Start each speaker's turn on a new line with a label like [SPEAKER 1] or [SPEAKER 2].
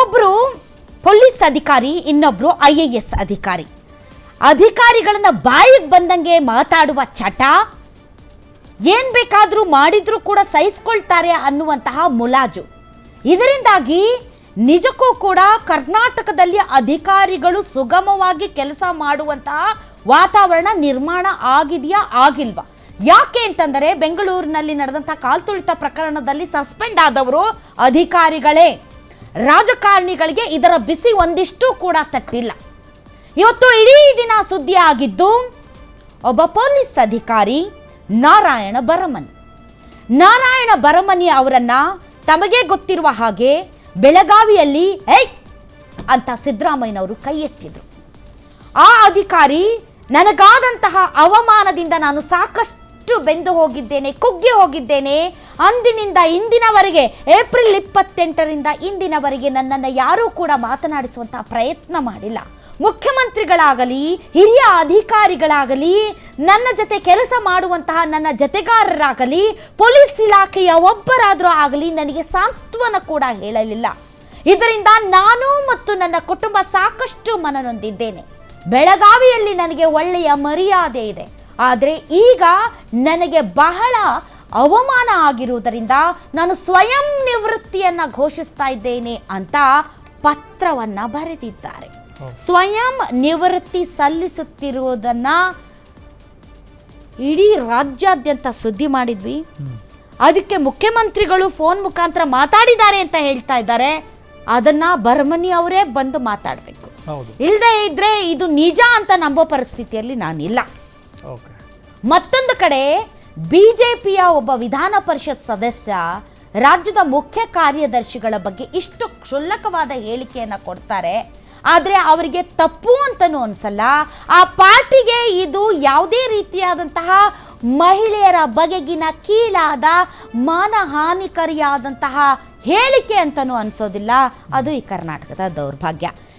[SPEAKER 1] ಒಬ್ರು ಪೊಲೀಸ್ ಅಧಿಕಾರಿ, ಇನ್ನೊಬ್ರು IAS ಅಧಿಕಾರಿ. ಅಧಿಕಾರಿಗಳನ್ನ ಬಾಯಿಗೆ ಬಂದಂಗೆ ಮಾತಾಡುವ ಚಟ, ಏನ್ ಬೇಕಾದ್ರೂ ಮಾಡಿದ್ರೂ ಕೂಡ ಸಹಿಸ್ಕೊಳ್ತಾರೆ ಅನ್ನುವಂತಹ ಮುಲಾಜು. ಇದರಿಂದಾಗಿ ನಿಜಕ್ಕೂ ಕೂಡ ಕರ್ನಾಟಕದಲ್ಲಿ ಅಧಿಕಾರಿಗಳು ಸುಗಮವಾಗಿ ಕೆಲಸ ಮಾಡುವಂತಹ ವಾತಾವರಣ ನಿರ್ಮಾಣ ಆಗಿದೆಯಾ ಆಗಿಲ್ವಾ? ಯಾಕೆ ಅಂತಂದರೆ ಬೆಂಗಳೂರಿನಲ್ಲಿ ನಡೆದಂತಹ ಕಾಲ್ತುಳಿತ ಪ್ರಕರಣದಲ್ಲಿ ಸಸ್ಪೆಂಡ್ ಆದವರು ಅಧಿಕಾರಿಗಳೇ. ರಾಜಕಾರಣಿಗಳಿಗೆ ಇದರ ಬಿಸಿ ಒಂದಿಷ್ಟು ಕೂಡ ತಟ್ಟಿಲ್ಲ. ಇವತ್ತು ಇಡೀ ದಿನ ಸುದ್ದಿ ಆಗಿದ್ದು ಒಬ್ಬ ಪೊಲೀಸ್ ಅಧಿಕಾರಿ ನಾರಾಯಣ ಬರಮನಿ ಅವರನ್ನ ತಮಗೆ ಗೊತ್ತಿರುವ ಹಾಗೆ ಬೆಳಗಾವಿಯಲ್ಲಿ ಅಂತ ಸಿದ್ದರಾಮಯ್ಯನವರು ಕೈ ಎತ್ತಿದ್ರು. ಆ ಅಧಿಕಾರಿ ನನಗಾದಂತಹ ಅವಮಾನದಿಂದ ನಾನು ಸಾಕಷ್ಟು ಬೆಂದು ಹೋಗಿದ್ದೇನೆ, ಕುಗ್ಗಿ ಹೋಗಿದ್ದೇನೆ. ಅಂದಿನಿಂದ ಇಂದಿನವರೆಗೆ, ಏಪ್ರಿಲ್ 28ರಿಂದ ಇಂದಿನವರೆಗೆ ನನ್ನನ್ನು ಯಾರೂ ಕೂಡ ಮಾತನಾಡಿಸುವಂತಹ ಪ್ರಯತ್ನ ಮಾಡಿಲ್ಲ. ಮುಖ್ಯಮಂತ್ರಿಗಳಾಗಲಿ, ಹಿರಿಯ ಅಧಿಕಾರಿಗಳಾಗಲಿ, ನನ್ನ ಜೊತೆ ಕೆಲಸ ಮಾಡುವಂತಹ ನನ್ನ ಜತೆಗಾರರಾಗಲಿ, ಪೊಲೀಸ್ ಇಲಾಖೆಯ ಒಬ್ಬರಾದರೂ ಆಗಲಿ ನನಗೆ ಸಾಂತ್ವನ ಕೂಡ ಹೇಳಲಿಲ್ಲ. ಇದರಿಂದ ನಾನು ಮತ್ತು ನನ್ನ ಕುಟುಂಬ ಸಾಕಷ್ಟು ಮನನೊಂದಿದ್ದೇನೆ. ಬೆಳಗಾವಿಯಲ್ಲಿ ನನಗೆ ಒಳ್ಳೆಯ ಮರ್ಯಾದೆ ಇದೆ, ಆದರೆ ಈಗ ನನಗೆ ಬಹಳ ಅವಮಾನ ಆಗಿರುವುದರಿಂದ ನಾನು ಸ್ವಯಂ ನಿವೃತ್ತಿಯನ್ನ ಘೋಷಿಸ್ತಾ ಇದ್ದೇನೆ ಅಂತ ಪತ್ರವನ್ನ ಬರೆದಿದ್ದಾರೆ. ಸ್ವಯಂ ನಿವೃತ್ತಿ ಸಲ್ಲಿಸುತ್ತಿರುವುದನ್ನ ಇಡೀ ರಾಜ್ಯಾದ್ಯಂತ ಸುದ್ದಿ ಮಾಡಿದ್ವಿ. ಅದಕ್ಕೆ ಮುಖ್ಯಮಂತ್ರಿಗಳು ಫೋನ್ ಮುಖಾಂತರ ಮಾತಾಡಿದ್ದಾರೆ ಅಂತ ಹೇಳ್ತಾ ಇದ್ದಾರೆ. ಅದನ್ನ ಬರಮನಿ ಅವರೇ ಬಂದು ಮಾತಾಡಬೇಕು. ಇಲ್ಲದೆ ಇದ್ರೆ ಇದು ನಿಜ ಅಂತ ನಂಬೋ ಪರಿಸ್ಥಿತಿಯಲ್ಲಿ ನಾನಿಲ್ಲ. ಮತ್ತೊಂದು ಕಡೆ ಬಿಜೆಪಿಯ ಒಬ್ಬ ವಿಧಾನ ಪರಿಷತ್ ಸದಸ್ಯ ರಾಜ್ಯದ ಮುಖ್ಯ ಕಾರ್ಯದರ್ಶಿಗಳ ಬಗ್ಗೆ ಇಷ್ಟು ಕ್ಷುಲ್ಲಕವಾದ ಹೇಳಿಕೆಯನ್ನ ಕೊಡ್ತಾರೆ. ಆದರೆ ಅವರಿಗೆ ತಪ್ಪು ಅಂತನೂ ಅನ್ಸಲ್ಲ. ಆ ಪಾರ್ಟಿಗೆ ಇದು ಯಾವುದೇ ರೀತಿಯಾದಂತಹ ಮಹಿಳೆಯರ ಬಗೆಗಿನ ಕೀಳಾದ ಮಾನಹಾನಿಕರಿಯಾದಂತಹ ಹೇಳಿಕೆ ಅಂತನೂ ಅನ್ಸೋದಿಲ್ಲ. ಅದು ಈ ಕರ್ನಾಟಕದ ದೌರ್ಭಾಗ್ಯ.